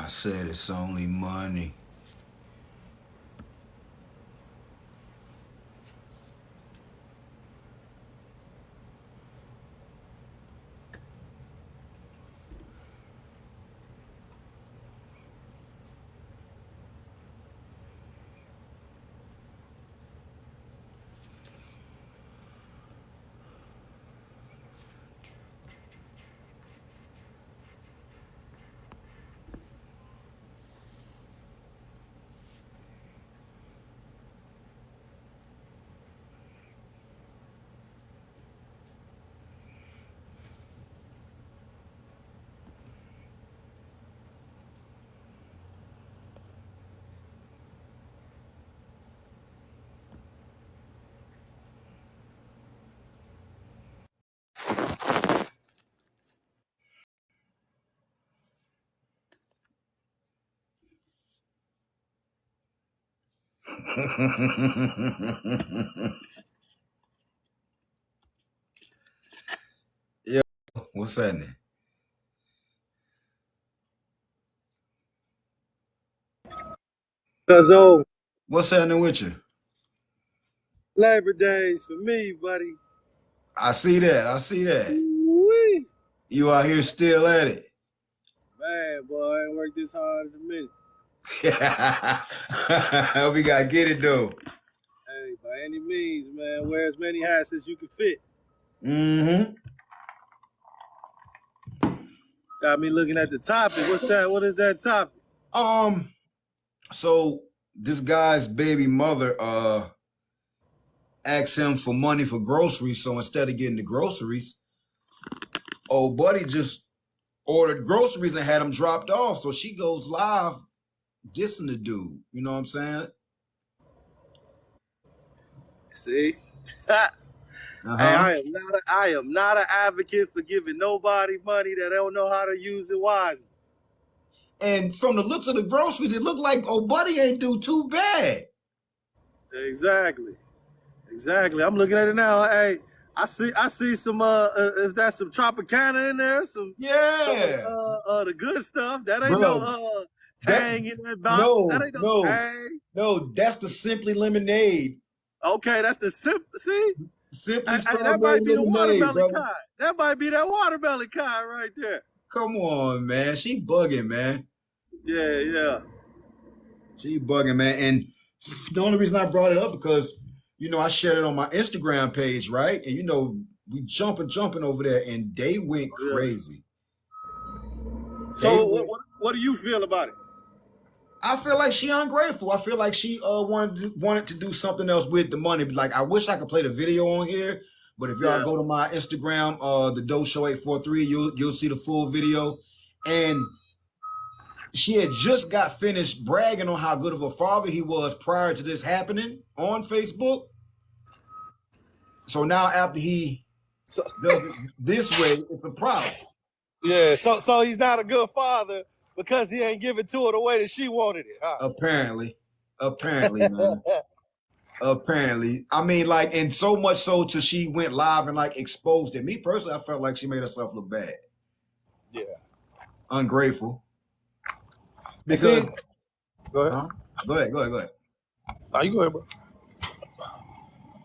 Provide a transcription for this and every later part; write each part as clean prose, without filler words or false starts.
I said it's only money. Yo, what's happening? Cause What's happening with you? Labor Days for me, buddy. I see that. I see that. Wee. You out here still at it. Man, boy, I ain't worked this hard in a minute. We gotta get it though. Hey, by any means, man, wear as many hats as you can fit. Mm-hmm. Got me looking at the topic. What's that? What is that topic? So this guy's baby mother asked him for money for groceries. So instead of getting the groceries, old buddy just ordered groceries and had them dropped off. So she goes live dissing the dude. You know what I'm saying? See? Hey, Uh-huh. I am not an advocate for giving nobody money that don't know how to use it wisely. And from the looks of the groceries, it looked like old buddy ain't do too bad. Exactly. I'm looking at it now. Hey, I see some if that's some Tropicana in there, some Yeah. the good stuff. That ain't Bro, no that Tang in that box. That ain't no Tang. no, that's the Simply Lemonade. Okay, that's the see? Simply Hey, that strawberry might be the lemonade, watermelon brother. kind. That might be that watermelon kind right there. Come on, man. She bugging, man. Yeah. She bugging, man. And the only reason I brought it up because, I shared it on my Instagram page, right? And we jumping over there, and they went crazy. So what do you feel about it? I feel like she ungrateful. I feel like she wanted to do something else with the money. Like, I wish I could play the video on here, but if y'all go to my Instagram, the Doe Show 843, you'll see the full video. And she had just got finished bragging on how good of a father he was prior to this happening on Facebook. So now after he does it this way, it's a problem. Yeah, so he's not a good father because he ain't giving to her the way that she wanted it. Huh? Apparently, man. Apparently. I mean, like, and so much so till she went live and like exposed it. Me personally, I felt like she made herself look bad. Yeah. Ungrateful. Because go ahead. Go ahead. No, you go ahead, bro.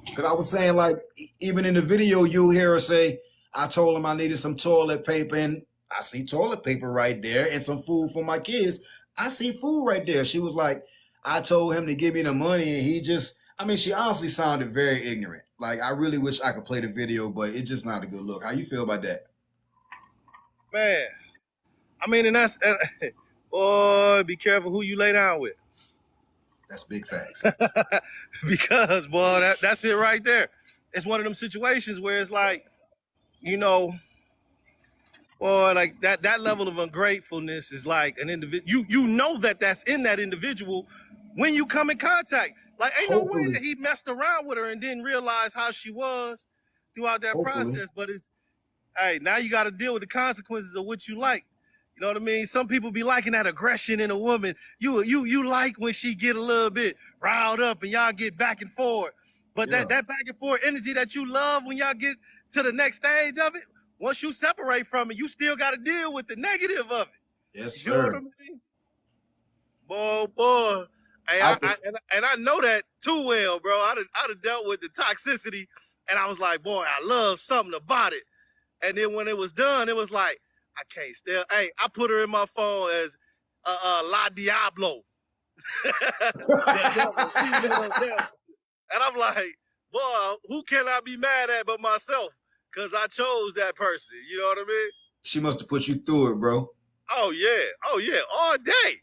Because I was saying, like, even in the video, you'll hear her say, I told him I needed some toilet paper, and I see toilet paper right there, and some food for my kids. I see food right there. She was like, I told him to give me the money, and he just, she honestly sounded very ignorant. Like, I really wish I could play the video, but it's just not a good look. How you feel about that? Man, and that's, boy, be careful who you lay down with. That's big facts. Because, boy, that's it right there. It's one of them situations where it's like, boy, like that level of ungratefulness is like an individual. You know that's in that individual when you come in contact. Like, ain't no way that he messed around with her and didn't realize how she was throughout that process. But now you got to deal with the consequences of what you like. You know what I mean? Some people be liking that aggression in a woman. You like when she get a little bit riled up and y'all get back and forth. But that back and forth energy that you love when y'all get to the next stage of it, once you separate from it, you still got to deal with the negative of it. Yes, You know sir. what I mean? Boy. Hey, I I know that too well, bro. I'd have dealt with the toxicity, and I was like, boy, I love something about it. And then when it was done, it was like, I can't still. Hey, I put her in my phone as La Diablo. The devil, female devil. And I'm like, boy, who can I be mad at but myself? Because I chose that person. You know what I mean? She must have put you through it, bro. Oh, yeah. All day.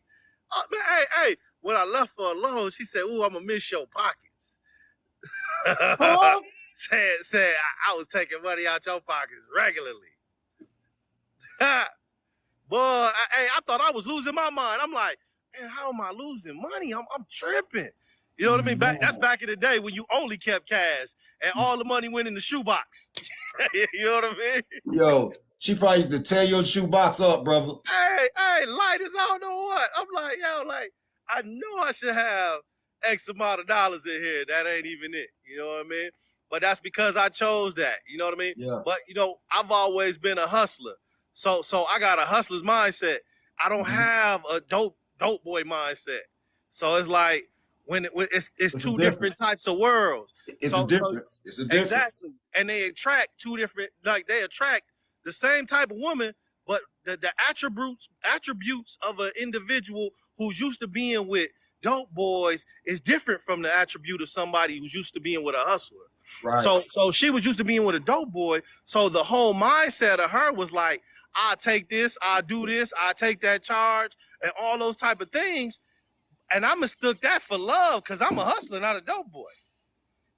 Man, hey. When I left her alone, she said, ooh, I'm going to miss your pockets. Huh? said I was taking money out your pockets regularly. Boy, I thought I was losing my mind. I'm like, man, how am I losing money? I'm tripping. You know what I mean? That's back in the day when you only kept cash and all the money went in the shoebox. You know what I mean? Yo, she probably used to tear your shoebox up, brother. Hey, light as I don't know what. I'm like, I know I should have X amount of dollars in here. That ain't even it. You know what I mean? But that's because I chose that. You know what I mean? Yeah. But I've always been a hustler. So I got a hustler's mindset. I don't have a dope boy mindset. So it's like when it's two different types of worlds. It's a difference. It's a difference. Exactly. And they attract two different, they attract the same type of woman, but the attributes of an individual who's used to being with dope boys is different from the attribute of somebody who's used to being with a hustler. Right. So she was used to being with a dope boy. So the whole mindset of her was like, I'll take this, I'll do this, I'll take that charge, and all those type of things. And I mistook that for love because I'm a hustler, not a dope boy.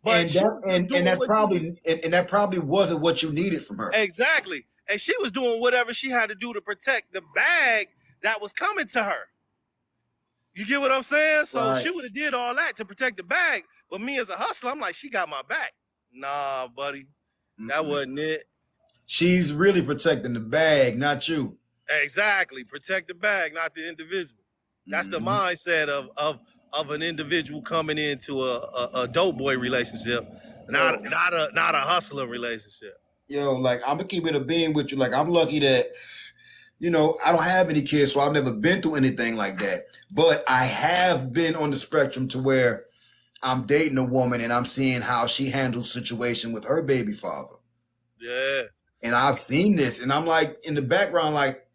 But that probably wasn't what you needed from her. Exactly. And she was doing whatever she had to do to protect the bag that was coming to her. You get what I'm saying? So She would have did all that to protect the bag. But me as a hustler, I'm like, she got my back. Nah, buddy. That wasn't it. She's really protecting the bag, not you. Exactly. Protect the bag, not the individual. That's the mindset of an individual coming into a dope boy relationship, not a hustler relationship. Yo, like, I'm gonna keep it a being with you. Like, I'm lucky that, I don't have any kids, so I've never been through anything like that. But I have been on the spectrum to where I'm dating a woman and I'm seeing how she handles situation with her baby father. Yeah. And I've seen this, and I'm like in the background, like,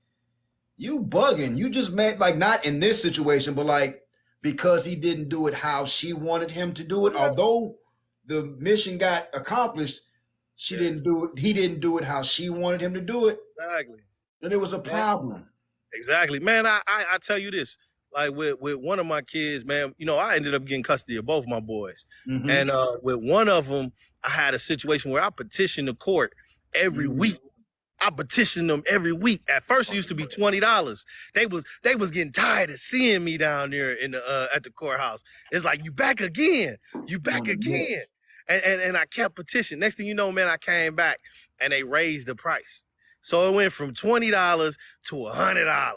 you bugging. You just met, like, not in this situation, but like because he didn't do it how she wanted him to do it. Although the mission got accomplished, he didn't do it how she wanted him to do it. Exactly. Then it was a problem. Exactly. Man, I tell you this. Like with one of my kids, man, I ended up getting custody of both my boys. Mm-hmm. And with one of them, I had a situation where I petitioned the court every week. I petitioned them every week. At first, it used to be $20. They was getting tired of seeing me down there in the at the courthouse. It's like, you back again. And I kept petitioning. Next thing you know, man, I came back and they raised the price. So it went from $20 to $100.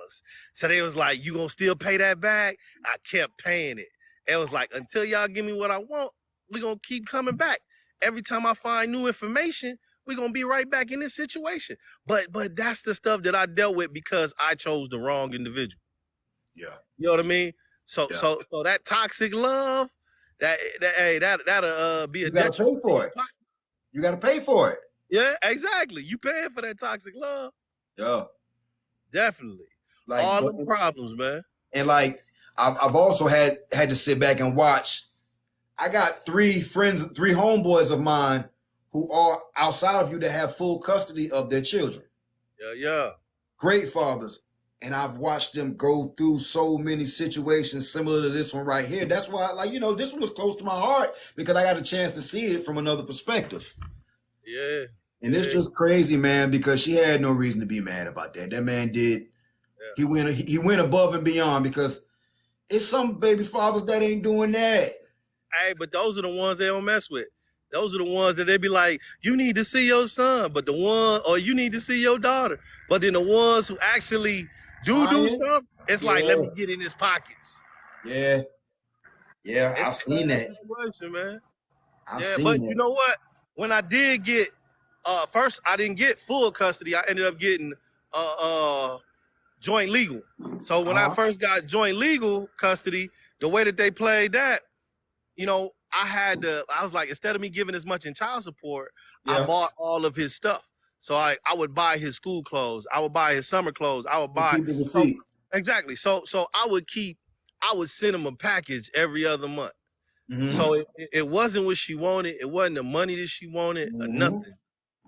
So they was like, you gonna still pay that back? I kept paying it. It was like, until y'all give me what I want, we gonna keep coming back. Every time I find new information, we're going to be right back in this situation. But that's the stuff that I dealt with because I chose the wrong individual. Yeah. You know what I mean? So that toxic love, that'll be a detriment. You got to pay for it. You got to pay for it. Yeah, exactly. You paying for that toxic love. Yeah. Definitely. Like, all the problems, man. And like, I've also had to sit back and watch. I got three homeboys of mine who are outside of you that have full custody of their children. Yeah. Great fathers. And I've watched them go through so many situations similar to this one right here. That's why, this one was close to my heart because I got a chance to see it from another perspective. Yeah. And it's just crazy, man, because she had no reason to be mad about that. That man did. Yeah. He went above and beyond because it's some baby fathers that ain't doing that. Hey, but those are the ones they don't mess with. Those are the ones that they be like, you need to see your son, or you need to see your daughter. But then the ones who actually do stuff, it's like, let me get in his pockets. Yeah. Yeah, I've seen that. Man. I've seen that. You know what? When I did get, first I didn't get full custody. I ended up getting joint legal. So when I first got joint legal custody, the way that they played that, you know, I was like, instead of me giving as much in child support, I bought all of his stuff. So I would buy his school clothes. I would buy his summer clothes. I would buy the receipts. Exactly. So I would send him a package every other month. So it wasn't what she wanted. It wasn't the money that she wanted or nothing.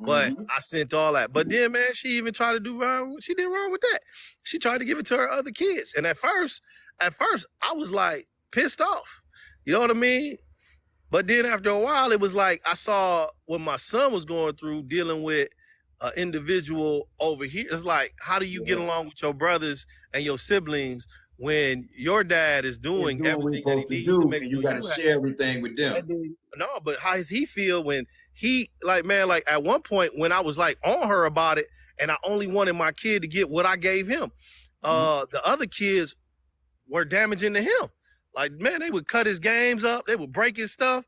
But I sent all that. But then, man, she even tried to do wrong. She did wrong with that. She tried to give it to her other kids. And at first, I was like pissed off. You know what I mean? But then after a while, it was like I saw what my son was going through dealing with an individual over here. It's like, how do you get along with your brothers and your siblings when your dad is doing everything that he needs to make and you got to share everything with them? No, but how does he feel when he, like, man, like at one point when I was like on her about it and I only wanted my kid to get what I gave him, the other kids were damaging to him. Like, man, they would cut his games up. They would break his stuff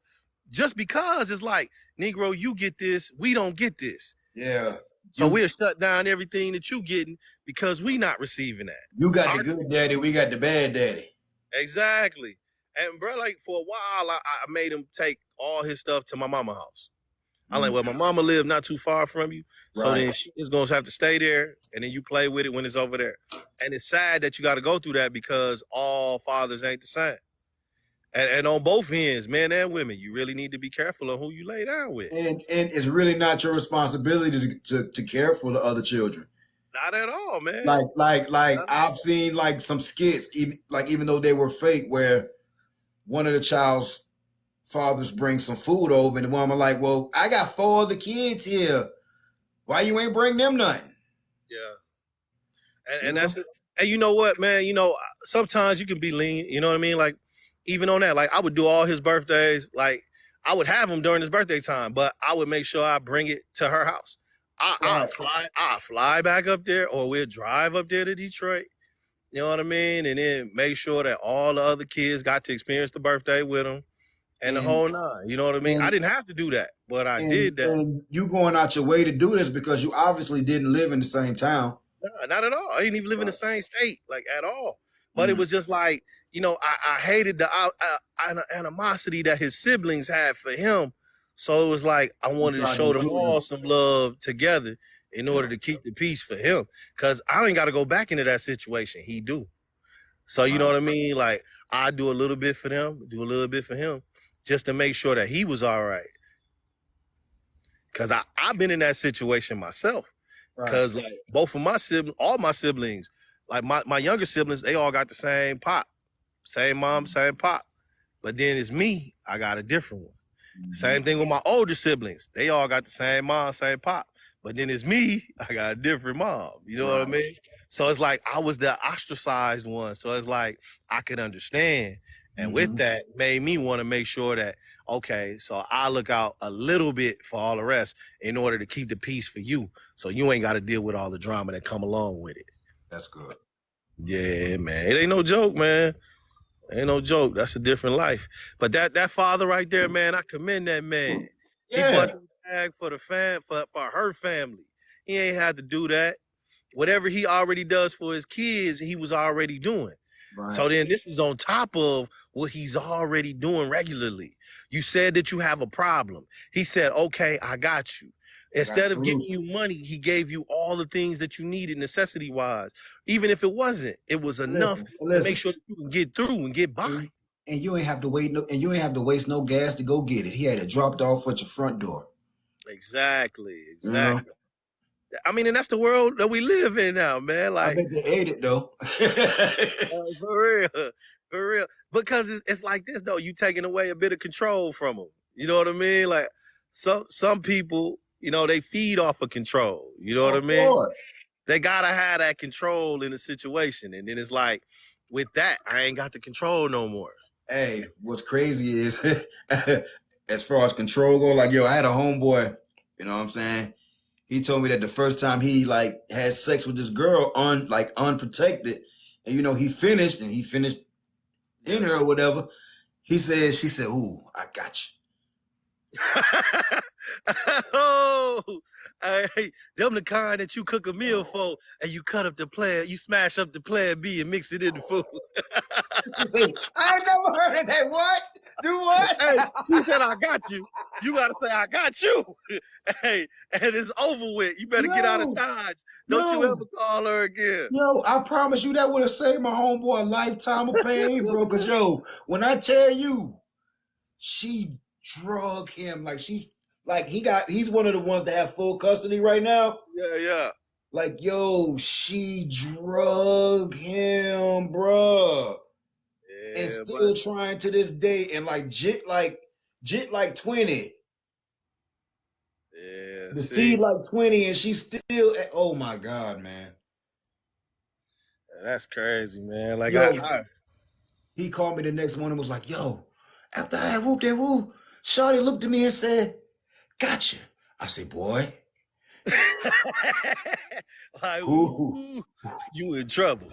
just because it's like, Negro, you get this. We don't get this. Yeah. So we'll shut down everything that you getting because we not receiving that. You got the good daddy. We got the bad daddy. Exactly. And bro, like for a while, I made him take all his stuff to my mama house. I'm like, well, my mama lived not too far from you. So then she is going to have to stay there. And then you play with it when it's over there. And it's sad that you got to go through that because all fathers ain't the same. And on both ends, men and women, you really need to be careful on who you lay down with. And it's really not your responsibility to care for the other children. Not at all, man. Like I've seen like some skits, even though they were fake, where one of the child's fathers bring some food over, and the woman like, well, I got 4 other kids here. Why you ain't bring them nothing? Yeah. And that's it. And you know what, man? You know, sometimes you can be lean. You know what I mean? Like, even on that, like I would do all his birthdays. Like I would have him during his birthday time, but I would make sure I bring it to her house. I'll fly back up there, or we'll drive up there to Detroit. You know what I mean? And then make sure that all the other kids got to experience the birthday with them and the whole nine. You know what I mean? I didn't have to do that, but I did that. And you going out your way to do this because you obviously didn't live in the same town. No, not at all. I didn't even live in the same state, like at all. But it was just like, you know, I hated the animosity that his siblings had for him. So it was like, I wanted to show them all some love together in order to keep the peace for him. Because I ain't got to go back into that situation. He do. So, you know what I mean? Like, I do a little bit for them, do a little bit for him, just to make sure that he was all right. Because I've been in that situation myself. Because like both of my siblings, all my siblings, like my younger siblings, they all got the same pop. Same mom, same pop. But then it's me, I got a different one. Same thing with my older siblings. They all got the same mom, same pop. But then it's me, I got a different mom. You know what I mean? So it's like I was the ostracized one. So it's like I could understand. And with that, made me want to make sure that, okay, so I look out a little bit for all the rest in order to keep the peace for you. So you ain't got to deal with all the drama that come along with it. That's good. Yeah, man. It ain't no joke, man. Ain't no joke. That's a different life. But that father right there, man, I commend that man. Yeah. He bought the bag for her family. He ain't had to do that. Whatever he already does for his kids, he was already doing. Right. So then this is on top of what he's already doing regularly. You said that you have a problem. He said, okay, I got you. Instead of giving you money, he gave you all the things that you needed necessity-wise. Even if it wasn't, it was enough to make sure that you can get through and get by. And you ain't have to wait and you ain't have to waste no gas to go get it. He had it dropped off at your front door. Exactly. You know? I mean, and that's the world that we live in now, man. Like, I bet they ate it though. For real. Because it's like this though. You taking away a bit of control from them. You know what I mean? Like some people, you know, they feed off of control. You know what I mean? Course. They gotta have that control in the situation, and then it's like, with that, I ain't got the control no more. Hey, what's crazy is, as far as control go, like, yo, I had a homeboy. You know what I'm saying? He told me that the first time he like had sex with this girl unprotected, and you know he finished dinner or whatever. She said, "Ooh, I got you." Oh, hey, them the kind that you cook a meal for and you cut up the plan, you smash up the plan B and mix it in the food. I ain't never heard of that. What? Do what? Hey, she said, I got you. You got to say, I got you. Hey, and it's over with. You better get out of Dodge. Don't you ever call her again. Yo, I promise you that would have saved my homeboy a lifetime of pain, bro. Because, yo, when I tell you, she drug him. Like, he's one of the ones that have full custody right now. Yeah. Like, yo, she drug him, bro. And still trying to this day, and jit like 20. Yeah. The seed like 20, and she's still oh my God, man. That's crazy, man. Like, yo, he called me the next morning and was like, yo, after I whooped that whoop, Shawty looked at me and said, gotcha. I said, boy. Like, ooh, you in trouble.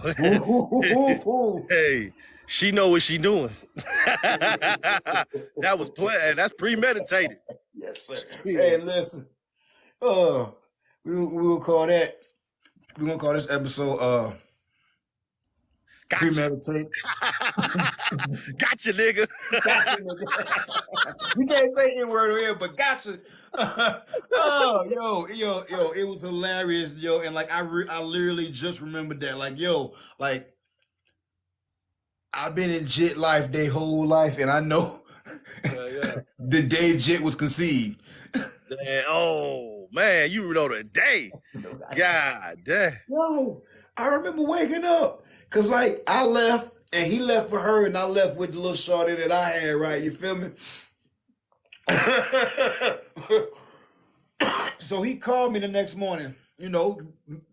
Hey, she know what she doing. That was that's premeditated. Yes, sir. Hey, listen. We'll call that. We're gonna call this episode premeditated. Gotcha, nigga. Gotcha, nigga. You can't say any word here, but gotcha. Yo, it was hilarious, yo, and like I literally just remembered that, like, yo, like I've been in Jit life their whole life, and I know the day Jit was conceived. Oh man, you know the day. God damn. Yo, I remember waking up because like I left and he left for her, and I left with the little shorty that I had. Right, you feel me? So he called me the next morning. You know,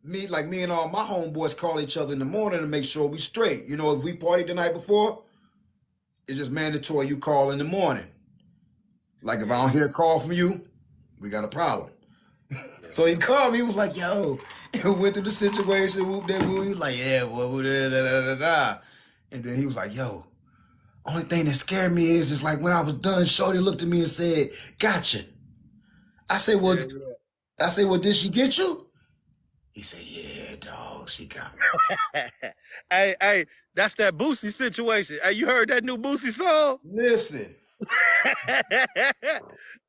me and all my homeboys call each other in the morning to make sure we straight. You know, if we partied the night before, it's just mandatory you call in the morning. Like if I don't hear a call from you, we got a problem. So he called me. He was like, yo, and went through the situation. Whoop that whoop. He was like, yeah, well, da. And then he was like, yo, only thing that scared me is like when I was done, Shorty looked at me and said, gotcha. I said, well, did she get you? He said, yeah, dog, she got me. Hey, that's that Boosie situation. Hey, you heard that new Boosie song? Listen.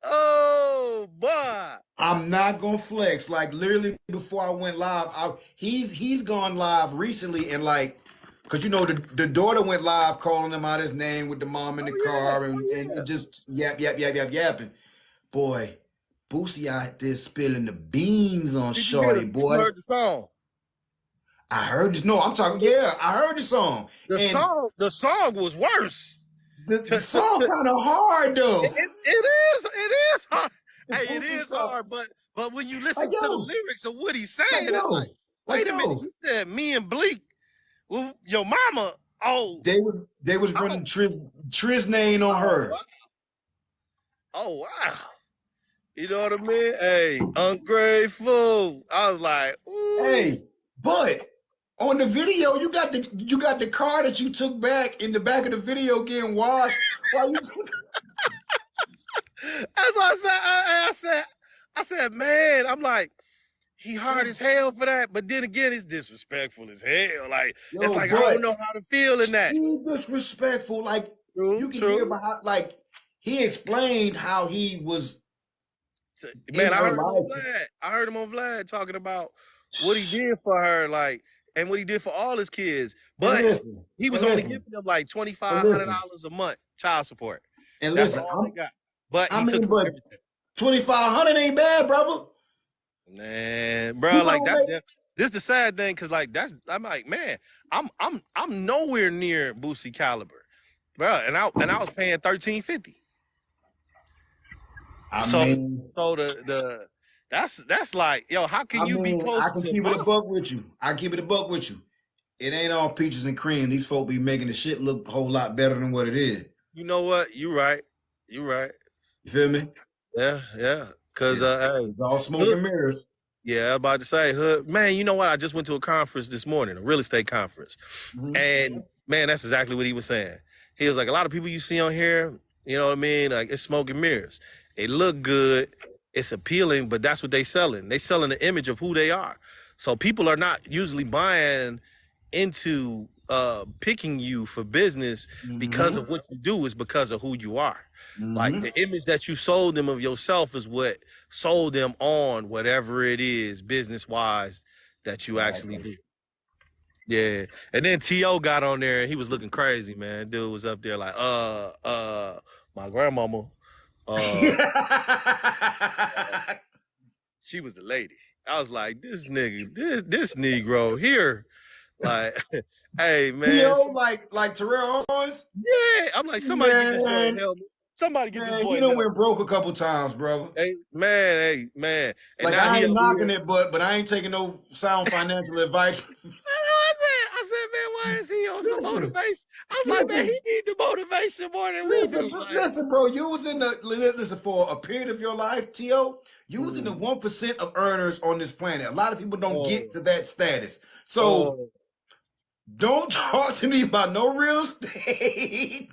Oh, boy. I'm not going to flex. Like, literally, before I went live, he's gone live recently, and like, because, you know, the daughter went live calling him out his name with the mom in the car and just yapping. Boy, Boosie out there spilling the beans on Shorty, boy. You heard the song? I heard this. No, I'm talking. Yeah, I heard the song. The song was worse. The song kind of hard though. It is hard. Hey, it is hard, but when you listen to the lyrics of what he's saying, it's like, wait a minute. He said, "Me and Bleak, well, your mama." Oh, they was running Triz name on her. Wow. Oh wow. You know what I mean? Hey, ungrateful. I was like, ooh. Hey, but on the video, you got the car that you took back in the back of the video getting washed. While you That's what I said, man, I'm like, he hard as hell for that, but then again, it's disrespectful as hell. Like, it's like, I don't know how to feel in that. Disrespectful. Like, you can hear about how, like, he explained how he was. Man, I heard him on Vlad talking about what he did for her, like, and what he did for all his kids. But he was only giving them like $2,500 a month child support. And that's all they got. But he took everything. $2,500 ain't bad, brother. Man, bro, like this is the sad thing, cause like I'm like, man, I'm nowhere near Boosie caliber, bro, and I was paying $1,350. That's like, yo, how can you be close to? I can keep it a buck with you. It ain't all peaches and cream. These folk be making the shit look a whole lot better than what it is. You know what? You right. You feel me? Yeah. Cause hey, it's all smoke and mirrors. Yeah, I'm about to say, man, you know what? I just went to a conference this morning, a real estate conference. Mm-hmm. And man, that's exactly what he was saying. He was like, a lot of people you see on here, you know what I mean? Like, it's smoke and mirrors. They look good, it's appealing, but that's what they selling. They selling the image of who they are. So people are not usually buying into picking you for business because of what you do, is because of who you are. Like the image that you sold them of yourself is what sold them on whatever it is business wise that you actually do. Yeah. And then T.O. got on there and he was looking crazy, man. Dude was up there like, my grandmama, she was the lady. I was like, this nigga, this Negro here, like, hey man, T.O. like Terrell Owens. Yeah, I'm like, somebody get this boy a helmet. Somebody get this boy. He done went broke a couple times, brother. Hey man. And like now I ain't knocking it, but I ain't taking no sound financial advice. I said, man, why is he on some motivation? I was like, man, he need the motivation more than we do. Listen, bro, you was in listen, for a period of your life, T.O., you was in the 1% of earners on this planet. A lot of people don't get to that status. So don't talk to me about no real estate.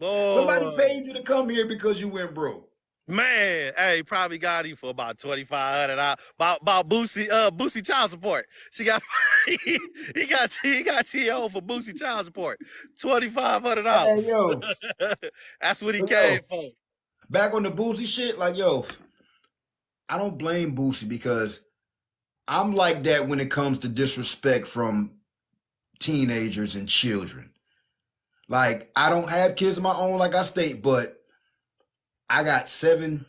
Somebody paid you to come here because you went broke. Man, hey, probably got him for about $2,500. About Boosie child support. She got he got T.O. for Boosie child support. $2,500. Hey, yo. That's what he came for. Back on the Boosie shit, like, yo, I don't blame Boosie because I'm like that when it comes to disrespect from teenagers and children. Like, I don't have kids of my own, like I state, but I got 7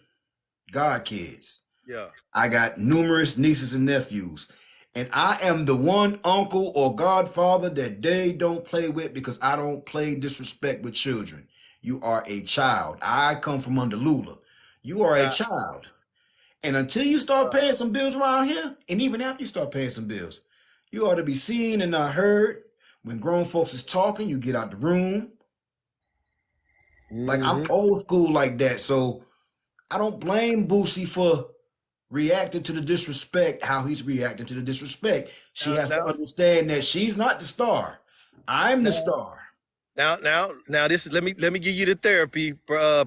godkids. Yeah. I got numerous nieces and nephews. And I am the one uncle or godfather that they don't play with because I don't play disrespect with children. You are a child. I come from under Lula. You are a child. And until you start paying some bills around here, and even after you start paying some bills, you ought to be seen and not heard. When grown folks is talking, you get out the room. Like, I'm old school like that. So I don't blame Boosie for reacting to the disrespect, how he's reacting to the disrespect. She has to understand that she's not the star. I'm the star. Now this is let me give you the therapy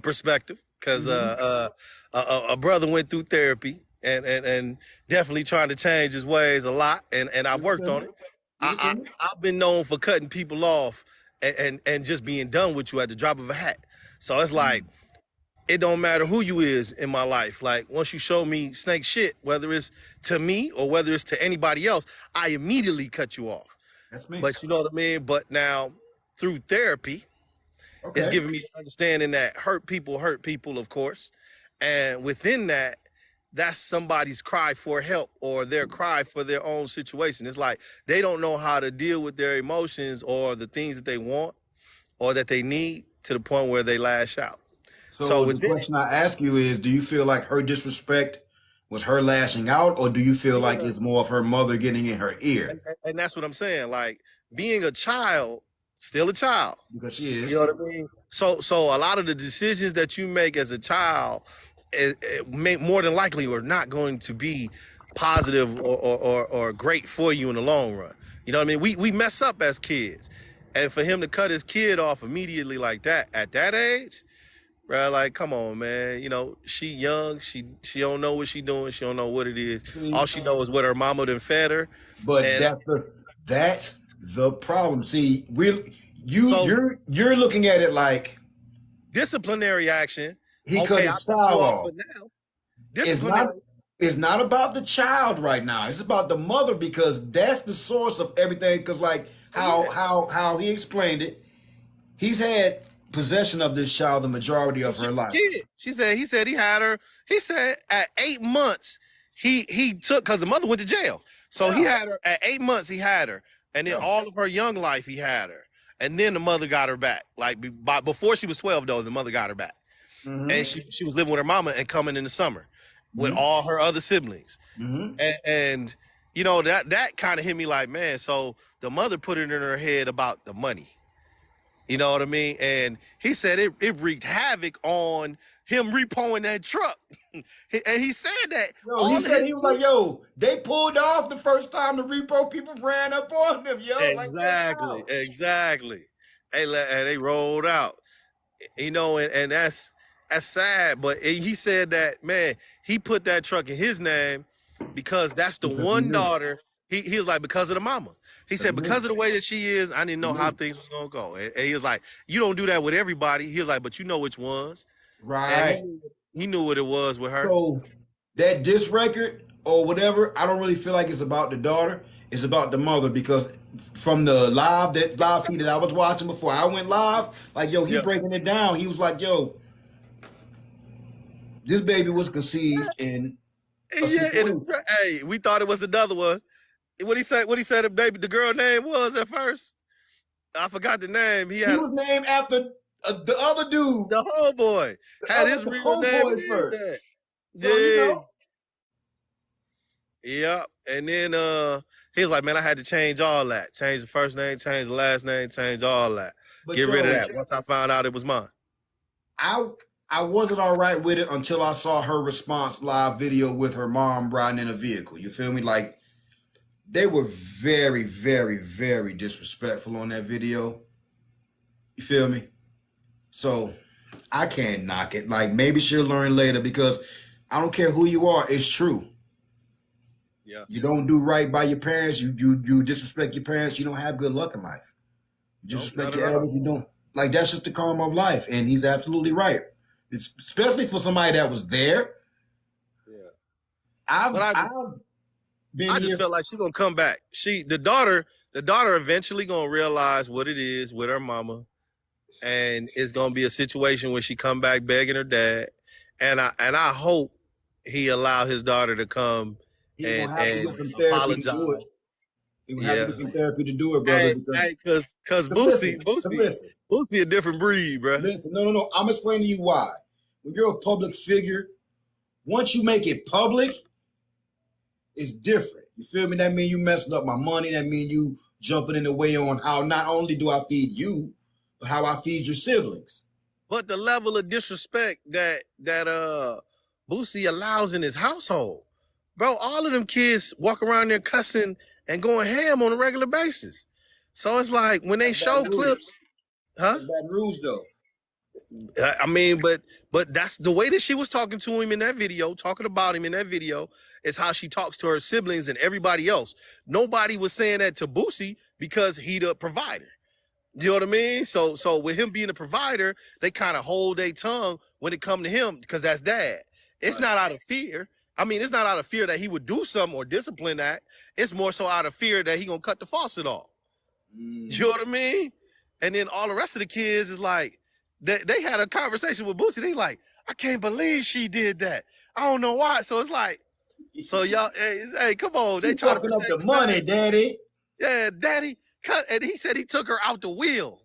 perspective, because a brother went through therapy and definitely trying to change his ways a lot, and I've worked on it. I've been known for cutting people off and just being done with you at the drop of a hat. So it's like, it don't matter who you is in my life. Like, once you show me snake shit, whether it's to me or whether it's to anybody else, I immediately cut you off. That's me. But you know what I mean? But now through therapy, it's giving me understanding that hurt people, of course. And within that, that's somebody's cry for help or their cry for their own situation. It's like they don't know how to deal with their emotions or the things that they want or that they need, to the point where they lash out. So the question I ask you is, do you feel like her disrespect was her lashing out, or do you feel like it's more of her mother getting in her ear? And that's what I'm saying. Like, being a child, still a child. Because she is. You know what I mean? So a lot of the decisions that you make as a child, more than likely are not going to be positive or great for you in the long run. You know what I mean? We mess up as kids. And for him to cut his kid off immediately like that at that age, bro, like, come on, man. You know, she young. She don't know what she doing. She don't know what it is. All she knows is what her mama done fed her. But that's the problem. See, you're looking at it like disciplinary action. He cut his child off. It's not about the child right now. It's about the mother, because that's the source of everything. Because like how he explained it, he's had possession of this child the majority of her life. He said he had her. He said at 8 months he took, because the mother went to jail. So he had her at 8 months. He had her, and then all of her young life he had her, and then the mother got her back. Like before she was 12 though, the mother got her back, and she was living with her mama and coming in the summer with all her other siblings, and you know that kind of hit me like, man. So the mother put it in her head about the money. You know what I mean? And he said it wreaked havoc on him repoing that truck. And he said that. He was like, yo, they pulled off the first time the repo people ran up on them, yo. Exactly. Hey, and they rolled out. You know, and that's, That's sad, but he said that, man, he put that truck in his name because that's the Because he one knew. daughter. He was like, because of the mama. He said, He knew. because of the way that she is, I didn't know how things was gonna go. And he was like, you don't do that with everybody. He was like, but you know which ones. Right. And he knew what it was with her. So that diss record or whatever, I don't really feel like it's about the daughter. It's about the mother, because from the live feed that I was watching before I went live, like, yo, he breaking it down. He was like, yo, this baby was conceived in a situation. Hey, we thought it was another one. What he said the baby, the girl name was at first. I forgot the name. He was named after the other dude. The homeboy had his real name first. So, yeah. you know. Yeah. And then he was like, man, I had to change all that. Change the first name, change the last name, change all that. But get rid of that. Once I found out it was mine. I wasn't all right with it until I saw her response live video with her mom riding in a vehicle. You feel me? Like, they were very, very, very disrespectful on that video. You feel me? So I can't knock it. Like, maybe she'll learn later, because I don't care who you are. It's true. Yeah. You don't do right by your parents. You disrespect your parents. You don't have good luck in life. You disrespect your elders. You don't. Like, that's just the karma of life. And he's absolutely right. It's, especially for somebody that was there. Yeah. I just felt like she's gonna come back. The daughter eventually gonna realize what it is with her mama, and it's gonna be a situation where she come back begging her dad, and I hope he allow his daughter to come and apologize. He will have to get some therapy to do it, brother. Because Boosie a different breed, bro. Listen, no. I'm explaining to you why. When you're a public figure, once you make it public, it's different. You feel me? That means you messing up my money. That means you jumping in the way on how not only do I feed you, but how I feed your siblings. But the level of disrespect that Boosie allows in his household, bro, all of them kids walk around there cussing and going ham on a regular basis. So it's like when they show clips, huh? Baton Rouge, though. I mean, but that's the way that she was talking to him in that video, talking about him in that video, is how she talks to her siblings and everybody else. Nobody was saying that to Boosie because he the provider. You know what I mean? So with him being a provider, they kind of hold their tongue when it come to him, because that's dad. It's not out of fear. I mean, it's not out of fear that he would do something or discipline that. It's more so out of fear that he gonna cut the faucet off. You know what I mean? And then all the rest of the kids is like, they had a conversation with Boosie. They like, I can't believe she did that. I don't know why. So it's like, so y'all, hey, come on. They trying to up the money, daddy. Yeah, daddy. And he said he took her out the wheel.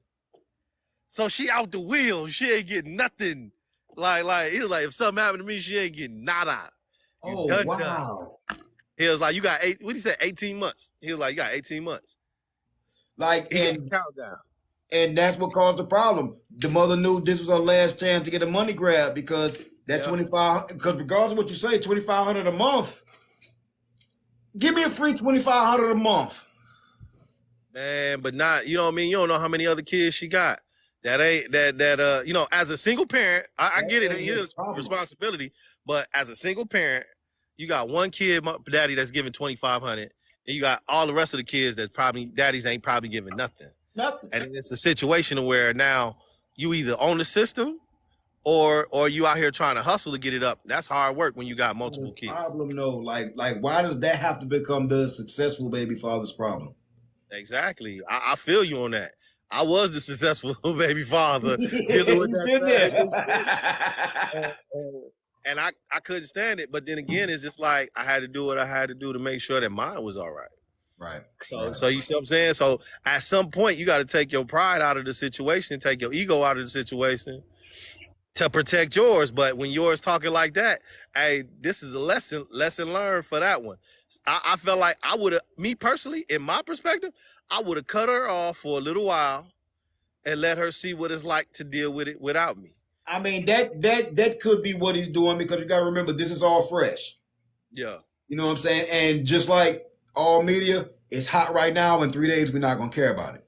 So she out the wheel. She ain't getting nothing. Like he was like, if something happened to me, she ain't getting nada. Wow. Done. He was like, you got 18 months. He was like, you got 18 months. Like, and countdown. And that's what caused the problem. The mother knew this was her last chance to get a money grab, because that $2,500, because regardless of what you say, $2,500 a month. Give me a free $2,500 a month. Man, but not, you know what I mean? You don't know how many other kids she got. You know, as a single parent, I get it. It is responsibility. But as a single parent, you got one kid, daddy, that's giving $2,500, and you got all the rest of the kids that's probably, daddies ain't probably giving nothing. And it's a situation where now you either own the system or you out here trying to hustle to get it up. That's hard work when you got multiple kids. Problem, though. Like why does that have to become the successful baby father's problem? Exactly. I feel you on that. I was the successful baby father dealing with that. And I couldn't stand it. But then again, it's just like I had to do what I had to do to make sure that mine was all right. Right. So you see what I'm saying? So at some point, you got to take your pride out of the situation, take your ego out of the situation to protect yours. But when yours talking like that, hey, this is a lesson learned for that one. I felt like I would have, me personally, in my perspective, I would have cut her off for a little while and let her see what it's like to deal with it without me. I mean, that could be what he's doing, because you got to remember, this is all fresh. Yeah. You know what I'm saying? And just like all media, it's hot right now. In 3 days, we're not going to care about it.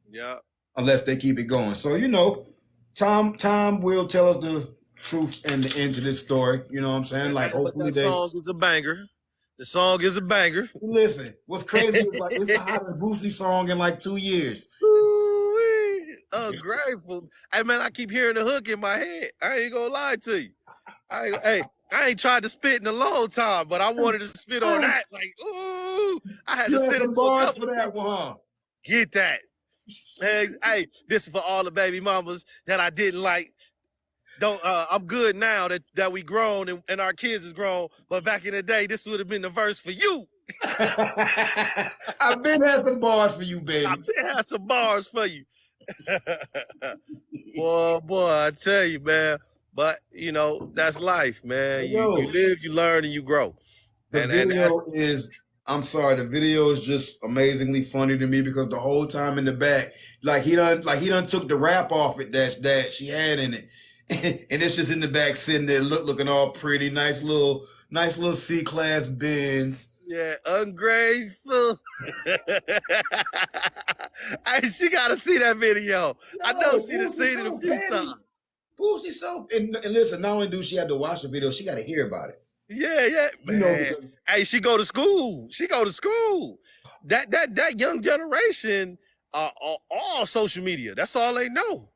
Yeah. Unless they keep it going. So, you know, time will tell us truth and the end to this story. You know what I'm saying? Like, But hopefully that they song is a banger. The song is a banger. listen. What's crazy is like it's the hottest Boosie song in like 2 years. Ooh-wee. Ungrateful. Hey man, I keep hearing the hook in my head. I ain't gonna lie to you. I ain't tried to spit in a long time, but I wanted to spit on that. Like, ooh, I had You to had send it some to a bars couple for of that people. one, huh? Get that. Hey, this is for all the baby mamas that I didn't like. Don't I'm good now that we grown and our kids is grown, but back in the day, this would have been the verse for you. I've been had some bars for you, baby. I been had some bars for you. boy, I tell you, man. But you know, that's life, man. You live, you learn, and you grow. The video is, I'm sorry, the video is just amazingly funny to me because the whole time in the back, like he done took the wrap off it that she had in it. And it's just in the back sitting there looking all pretty, nice little C-class Benz. Yeah, ungrateful. Hey, she gotta see that video. I know she done seen it a few times. Boosie so and listen, not only do she have to watch the video, she got to hear about it. Yeah, man. Hey, she go to school. That young generation are all social media. That's all they know.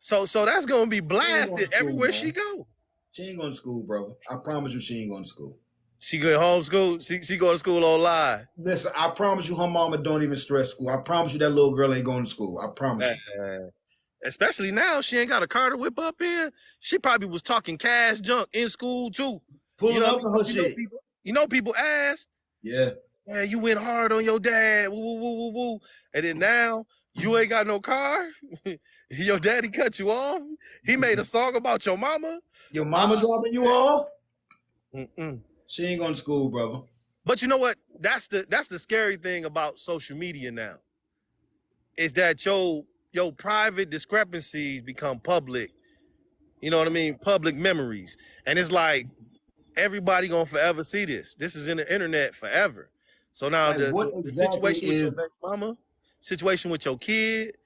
So that's gonna be blasted everywhere she go. She ain't going to school, bro. I promise you, she ain't going to school. She go homeschool. She go to school online. Listen, I promise you, her mama don't even stress school. I promise you, that little girl ain't going to school. I promise you. Especially now, she ain't got a car to whip up in. She probably was talking cash junk in school too. Pulling up on her shit. You know, people ask. Yeah. Man, you went hard on your dad. Woo, woo, woo, woo, woo. And then now you ain't got no car. Your daddy cut you off. He made a song about your mama. Your mama dropping you off? Mm-mm. She ain't going to school, brother. But you know what? That's the scary thing about social media now. Is that your private discrepancies become public. You know what I mean? Public memories. And it's like everybody gonna forever see this. This is in the internet forever. So now like the situation with your baby mama, situation with your kid,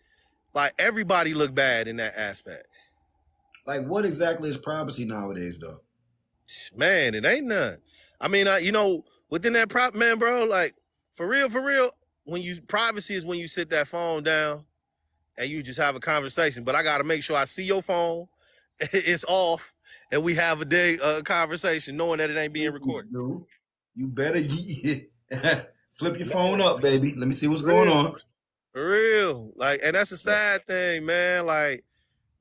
like everybody look bad in that aspect. Like what exactly is privacy nowadays though? Man, it ain't none. I mean, you know, within that man, bro, like for real, when you privacy is when you sit that phone down and you just have a conversation. But I gotta make sure I see your phone, it's off, and we have a conversation, knowing that it ain't being recorded. You better flip your phone up, baby. Let me see what's going on. For real, like, and that's a sad thing, man. Like,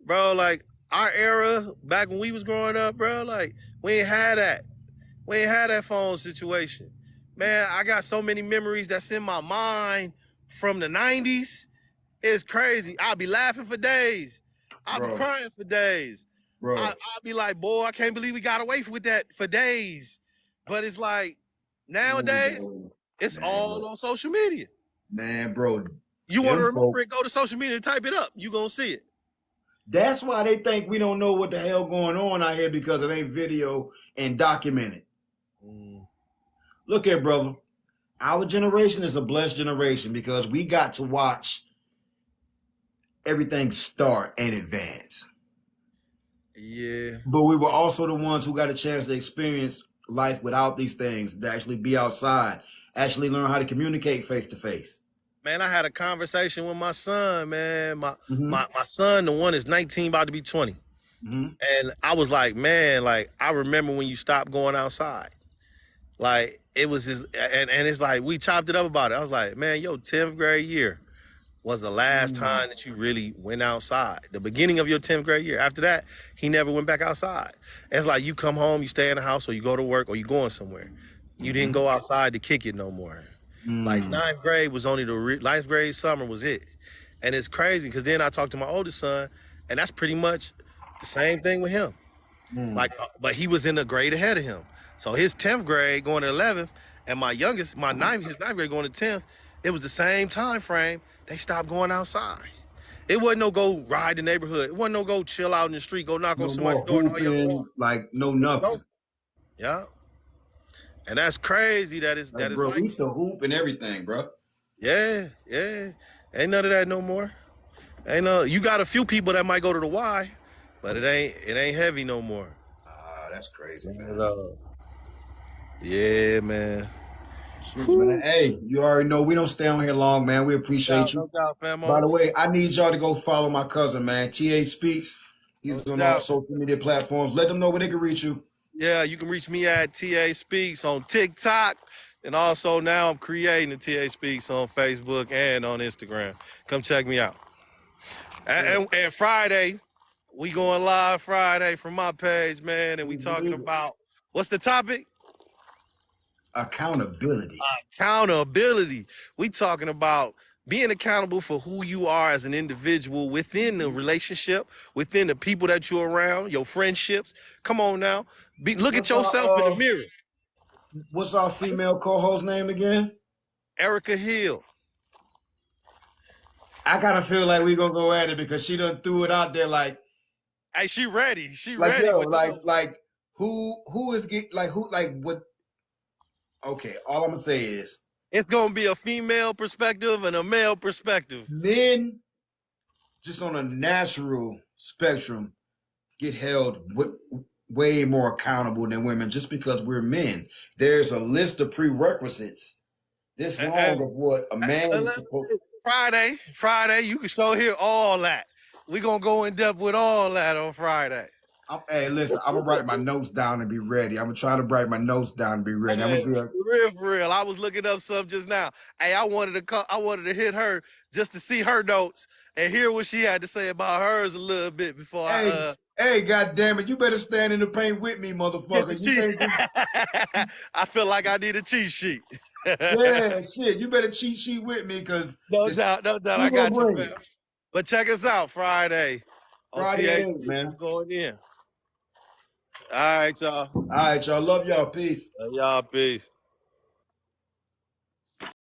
bro, like our era back when we was growing up, bro. Like, we ain't had that. We ain't had that phone situation, man. I got so many memories that's in my mind from the '90s. It's crazy. I'll be laughing for days. I'll be crying for days. Bro. I'll be like, boy, I can't believe we got away with that for days. But it's like, nowadays, it's all on social media. Man, bro. You want to remember it, go to social media and type it up. You going to see it. That's why they think we don't know what the hell going on out here because it ain't video and documented. Look here, brother. Our generation is a blessed generation because we got to watch everything start and advance. Yeah. But we were also the ones who got a chance to experience life without these things, to actually be outside, actually learn how to communicate face to face. Man, I had a conversation with my son, man. My son, the one is 19, about to be 20. And I was like, man, like, I remember when you stopped going outside. Like, it was his, and it's like, we chopped it up about it. I was like, man, your 10th grade year was the last time that you really went outside. The beginning of your 10th grade year. After that, he never went back outside. It's like you come home, you stay in the house, or you go to work, or you going somewhere. You didn't go outside to kick it no more. Like 9th grade was only ninth grade summer was it. And it's crazy because then I talked to my oldest son, and that's pretty much the same thing with him. Like, but he was in a grade ahead of him. So his 10th grade going to 11th, and my youngest, his 9th grade going to 10th, it was the same time frame. They stopped going outside. It wasn't no go ride the neighborhood. It wasn't no go chill out in the street, go knock on somebody's door and all your like no nothing. Yeah. And that's crazy that is that bro, is like we used to hoop and everything, bro. Yeah. Ain't none of that no more. Ain't no, you got a few people that might go to the Y, but but it ain't heavy no more. Ah, that's crazy, Not man. at all. Yeah, man. Shoot, man. Hey, you already know we don't stay on here long, man. We appreciate you. No doubt, famo. By the way, I need y'all to go follow my cousin, man. TA Speaks. He's No on all doubt. social media platforms. Let them know where they can reach you. Yeah, you can reach me at TA Speaks on TikTok. And also now I'm creating the TA Speaks on Facebook and on Instagram. Come check me out. And Friday, we going live Friday from my page, man. And we talking about, what's the topic? Accountability. Accountability. We talking about being accountable for who you are as an individual within the relationship, within the people that you're around, your friendships. Come on now. Look at yourself in the mirror. What's our female co-host name again? Erica Hill. I kind of feel like we're gonna go at it because she done threw it out there like, hey, she ready. She like, ready. yo, like who is get like who like what? Okay, all I'm gonna say is it's gonna be a female perspective and a male perspective. Men, just on a natural spectrum, get held way more accountable than women just because we're men. There's a list of prerequisites this long of what a man is supposed to. Friday, you can show here all that. We're going to go in depth with all that on Friday. Hey, listen, I'm going to write my notes down and be ready. I'm going to try to write my notes down and be ready. Hey, for real. I was looking up something just now. Hey, I wanted to hit her just to see her notes and hear what she had to say about hers a little bit before Hey, goddammit, you better stand in the paint with me, motherfucker. I feel like I need a cheat sheet. Yeah, shit. You better cheat sheet with me because no doubt. I got you, man. But check us out Friday. Friday, man. Going in. All right, y'all. Love y'all. Peace. Love y'all. Peace.